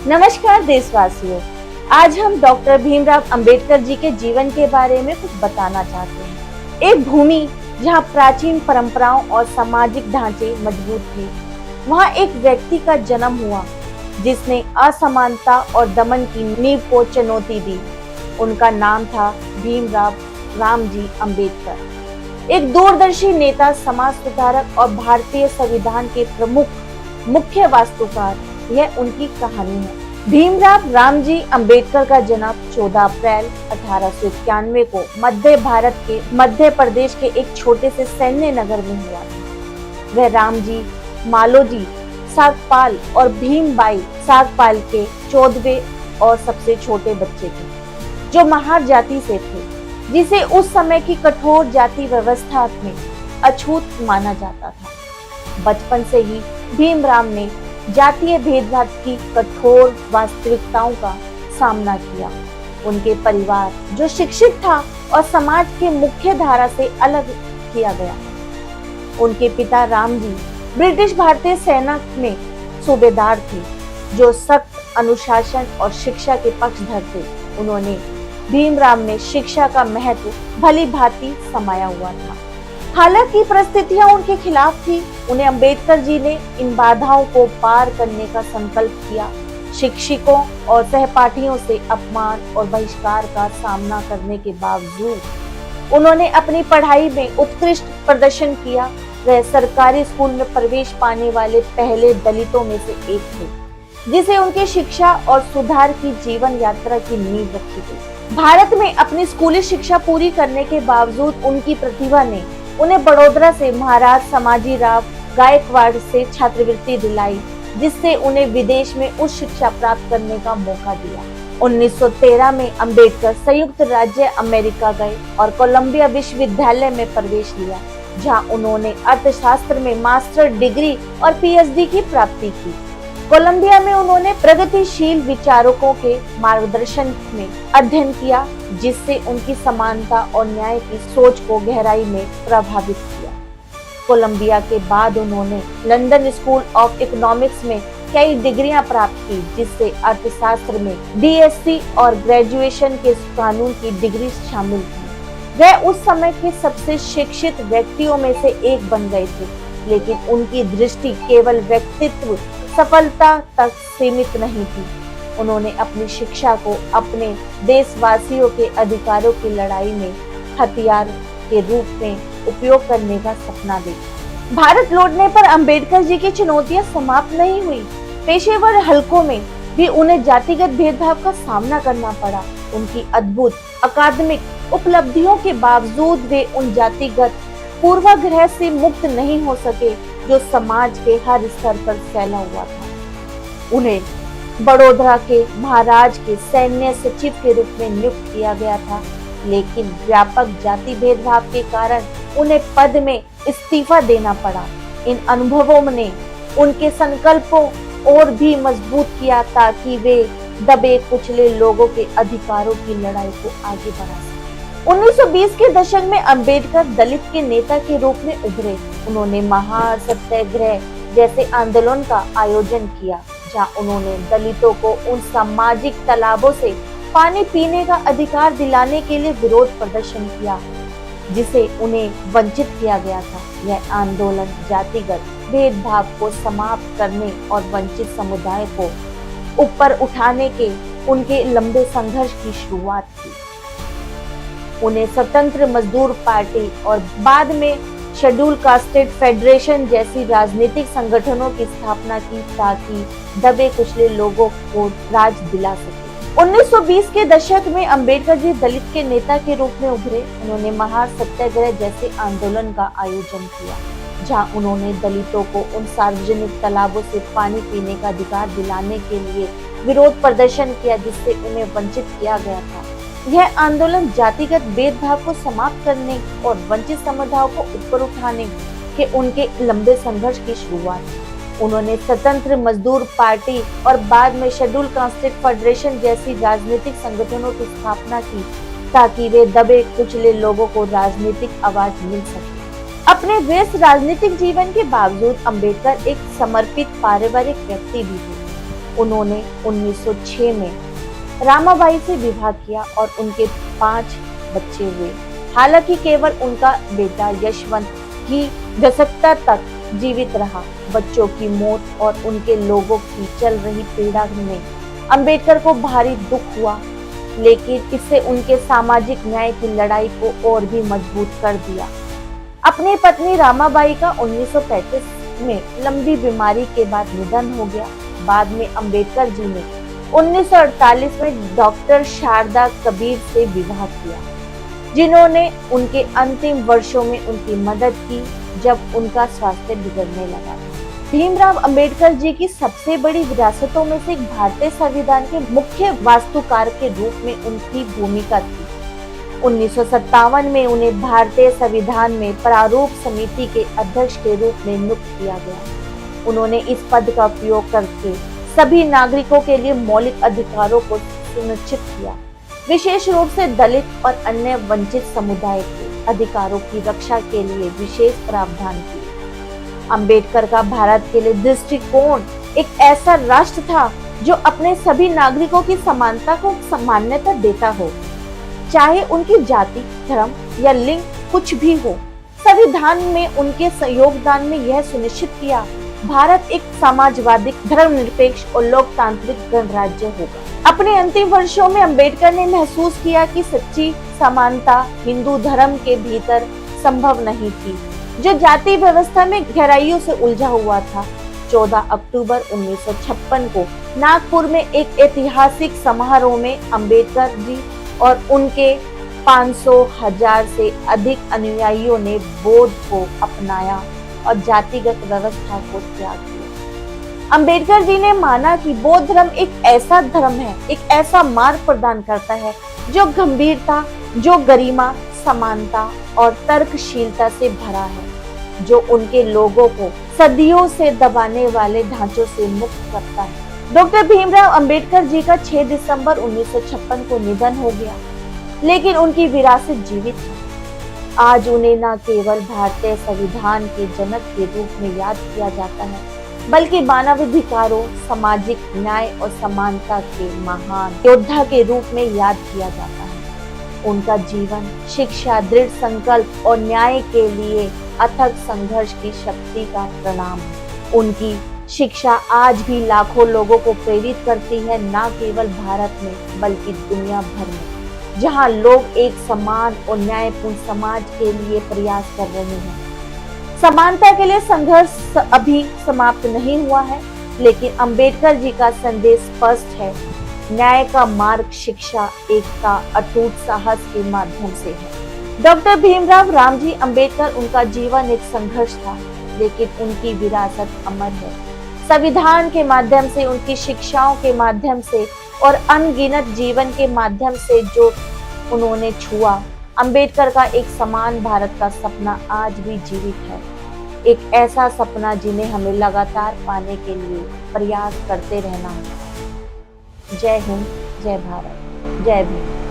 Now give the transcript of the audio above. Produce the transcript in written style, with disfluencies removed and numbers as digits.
नमस्कार देशवासियों। आज हम डॉक्टर भीमराव अंबेडकर जी के जीवन के बारे में कुछ बताना चाहते हैं। एक भूमि जहां प्राचीन परंपराओं और सामाजिक ढांचे मजबूत थे, वहां एक व्यक्ति का जन्म हुआ जिसने असमानता और दमन की नींव को चुनौती दी। उनका नाम था भीमराव रामजी अंबेडकर। एक दूरदर्शी नेता, समाज सुधारक और भारतीय संविधान के प्रमुख मुख्य वास्तुकार, यह उनकी कहानी है। भीमराव रामजी अंबेडकर का जन्म 14 अप्रैल 1891 को मध्य भारत के मध्य प्रदेश के एक छोटे से सैन्य नगर में हुआ था। वह रामजी, मालोजी सागपाल और भीमबाई सागपाल के 14वें और सबसे छोटे बच्चे थे, जो महार जाति से थे, जिसे उस समय की कठोर जाति व्यवस्था में अछूत माना जाता था। बचपन से ही भीमराव ने जातीय भेदभाव की कठोर वास्तविकताओं का सामना किया। उनके परिवार, जो शिक्षित था और समाज के मुख्य धारा से अलग किया गया। उनके पिता रामजी ब्रिटिश भारतीय सेना में सूबेदार थे, जो सख्त अनुशासन और शिक्षा के पक्षधर थे। उन्होंने भीमराव ने शिक्षा का महत्व भली भांति समाया हुआ था। हालांकि परिस्थितियां उनके खिलाफ थी, उन्हें अंबेडकर जी ने इन बाधाओं को पार करने का संकल्प किया। शिक्षकों और सहपाठियों से अपमान और बहिष्कार का सामना करने के बावजूद उन्होंने अपनी पढ़ाई में उत्कृष्ट प्रदर्शन किया। वह सरकारी स्कूल में प्रवेश पाने वाले पहले दलितों में से एक थे, जिसे उनके शिक्षा और सुधार की जीवन यात्रा की नींव रखी गई। भारत में अपनी स्कूली शिक्षा पूरी करने के बावजूद उनकी प्रतिभा ने उन्हें बड़ौदा से महाराज समाजीराव गायकवाड़ से छात्रवृत्ति दिलाई, जिससे उन्हें विदेश में उच्च शिक्षा प्राप्त करने का मौका दिया। 1913 में अंबेडकर संयुक्त राज्य अमेरिका गए और कोलंबिया विश्वविद्यालय में प्रवेश लिया, जहां उन्होंने अर्थशास्त्र में मास्टर डिग्री और पीएचडी की प्राप्ति की। कोलंबिया में उन्होंने प्रगतिशील विचारकों के मार्गदर्शन में अध्ययन किया, जिससे उनकी समानता और न्याय की सोच को गहराई में प्रभावित किया। कोलंबिया के बाद उन्होंने लंदन स्कूल ऑफ इकोनॉमिक्स में कई डिग्रियां प्राप्त की, जिससे अर्थशास्त्र में बीएससी और ग्रेजुएशन के कानून की डिग्री शामिल थी। वह उस समय के सबसे शिक्षित व्यक्तियों में से एक बन गए थे, लेकिन उनकी दृष्टि केवल व्यक्तित्व सफलता तक सीमित नहीं थी। उन्होंने अपनी शिक्षा को अपने देशवासियों के अधिकारों की लड़ाई में हथियार के रूप में उपयोग करने का सपना देखा। भारत लौटने पर अंबेडकर जी की चुनौतियां समाप्त नहीं हुई। पेशेवर हलकों में भी उन्हें जातिगत भेदभाव का सामना करना पड़ा। उनकी अद्भुत अकादमिक उपलब्धियों के बावजूद वे उन जातिगत पूर्वाग्रह से मुक्त नहीं हो सके, जो समाज के हर स्तर पर फैला हुआ था। उन्हें बड़ौदा के महाराज के सैन्य सचिव के रूप में नियुक्त किया गया था, लेकिन व्यापक जाति भेदभाव के कारण उन्हें पद में इस्तीफा देना पड़ा। इन अनुभवों ने उनके संकल्पों और भी मजबूत किया, ताकि वे दबे कुचले लोगों के अधिकारों की लड़ाई को आगे बढ़ा सकें। 1920 के दशक में अंबेडकर दलित के नेता के रूप में उभरे। उन्होंने महार सत्याग्रह जैसे आंदोलन का आयोजन किया, जहां उन्होंने दलितों को उन सामाजिक तालाबों से पानी पीने का अधिकार दिलाने के लिए विरोध प्रदर्शन किया, जिसे उन्हें वंचित किया गया था। यह आंदोलन जातिगत भेदभाव को समाप्त करने और वंचित समुदाय को ऊपर उठाने के उनके लंबे संघर्ष की शुरुआत थी। उन्हें स्वतंत्र मजदूर पार्टी और बाद में शेड्यूल कास्टेड फेडरेशन जैसी राजनीतिक संगठनों की स्थापना की, ताकि दबे कुचले लोगों को राज दिला सके। 1920 के दशक में अंबेडकर जी दलित के नेता के रूप में उभरे। उन्होंने महार सत्याग्रह जैसे आंदोलन का आयोजन किया, जहां उन्होंने दलितों को उन सार्वजनिक तालाबों से पानी पीने का अधिकार दिलाने के लिए विरोध प्रदर्शन किया, जिससे उन्हें वंचित किया गया था। यह आंदोलन जातिगत भेदभाव को समाप्त करने और वंचित समुदायों को ऊपर उठाने के उनके लंबे संघर्ष की शुरुआत। उन्होंने स्वतंत्र मजदूर पार्टी और बाद में शेड्यूल कास्टेड फेडरेशन जैसी राजनीतिक संगठनों की स्थापना की, ताकि वे दबे कुचले लोगों को राजनीतिक आवाज मिल सके। अपने व्यस्त राजनीतिक जीवन के बावजूद अंबेडकर एक समर्पित पारिवारिक व्यक्ति भी थे। उन्होंने 1906 में रामाबाई से विवाह किया और उनके 5 बच्चे हुए। हालांकि केवल उनका बेटा यशवंत ही दशकता तक जीवित रहा। बच्चों की मौत और उनके लोगों की चल रही पीड़ा में अंबेडकर को भारी दुख हुआ, लेकिन इससे उनके सामाजिक न्याय की लड़ाई को और भी मजबूत कर दिया। अपनी पत्नी रामाबाई का 1935 में लंबी बीमारी के बाद निधन हो गया। बाद में अंबेडकर जी ने 1948 में डॉक्टर शारदा कबीर से विवाह किया, जिन्होंने उनके अंतिम वर्षों में उनकी मदद की जब उनका स्वास्थ्य बिगड़ने लगा। भीमराव अंबेडकर जी की सबसे बड़ी विरासतों में से एक भारतीय संविधान के मुख्य वास्तुकार के रूप में उनकी भूमिका थी। 1957 में उन्हें भारतीय संविधान में प्रारूप समिति के अध्यक्ष के रूप में नियुक्त किया गया। उन्होंने इस पद का उपयोग करके सभी नागरिकों के लिए मौलिक अधिकारों को सुनिश्चित किया, विशेष रूप से दलित और अन्य वंचित समुदाय के अधिकारों की रक्षा के लिए विशेष प्रावधान किए। अंबेडकर का भारत के लिए दृष्टिकोण एक ऐसा राष्ट्र था जो अपने सभी नागरिकों की समानता को मान्यता देता हो, चाहे उनकी जाति, धर्म या लिंग कुछ भी हो। संविधान में उनके योगदान में यह सुनिश्चित किया भारत एक समाजवादी, धर्मनिरपेक्ष और लोकतांत्रिक गणराज्य होगा। अपने अंतिम वर्षों में अंबेडकर ने महसूस किया कि सच्ची समानता हिंदू धर्म के भीतर संभव नहीं थी, जो जाति व्यवस्था में गहराइयों से उलझा हुआ था। 14 अक्टूबर 1956 को नागपुर में एक ऐतिहासिक समारोह में अंबेडकर जी और उनके 500,000 से अधिक अनुयायियों ने बौद्ध को अपनाया और जातिगत व्यवस्था को त्याग दिया। अंबेडकर जी ने माना कि बौद्ध धर्म एक ऐसा धर्म है, एक ऐसा मार्ग प्रदान करता है जो गंभीरता, जो गरिमा, समानता और तर्कशीलता से भरा है, जो उनके लोगों को सदियों से दबाने वाले ढांचों से मुक्त करता है। डॉक्टर भीमराव अंबेडकर जी का 6 दिसंबर 1956 को निधन हो गया, लेकिन उनकी विरासत जीवित है। आज उन्हें न केवल भारतीय संविधान के जनक के रूप में याद किया जाता है, बल्कि मानवाधिकारों, सामाजिक न्याय और समानता के महान योद्धा के रूप में याद किया जाता है। उनका जीवन, शिक्षा, दृढ़ संकल्प और न्याय के लिए अथक संघर्ष की शक्ति का प्रणाम है। उनकी शिक्षा आज भी लाखों लोगों को प्रेरित करती है, न केवल भारत में बल्कि दुनिया भर में, जहां लोग एक समान और न्यायपूर्ण समाज के लिए प्रयास कर रहे हैं। समानता के लिए संघर्ष अभी समाप्त नहीं हुआ है, लेकिन अंबेडकर जी का संदेश स्पष्ट है। न्याय का मार्ग शिक्षा, एकता, अटूट साहस के माध्यम से है। डॉक्टर भीमराव रामजी अंबेडकर, उनका जीवन एक संघर्ष था, लेकिन उनकी विरासत अमर है। संविधान के माध्यम से, उनकी शिक्षाओं के माध्यम से और अनगिनत जीवन के माध्यम से जो उन्होंने छुआ, अंबेडकर का एक समान भारत का सपना आज भी जीवित है। एक ऐसा सपना जिन्हें हमें लगातार पाने के लिए प्रयास करते रहना है। जय हिंद, जय भारत, जय भीम।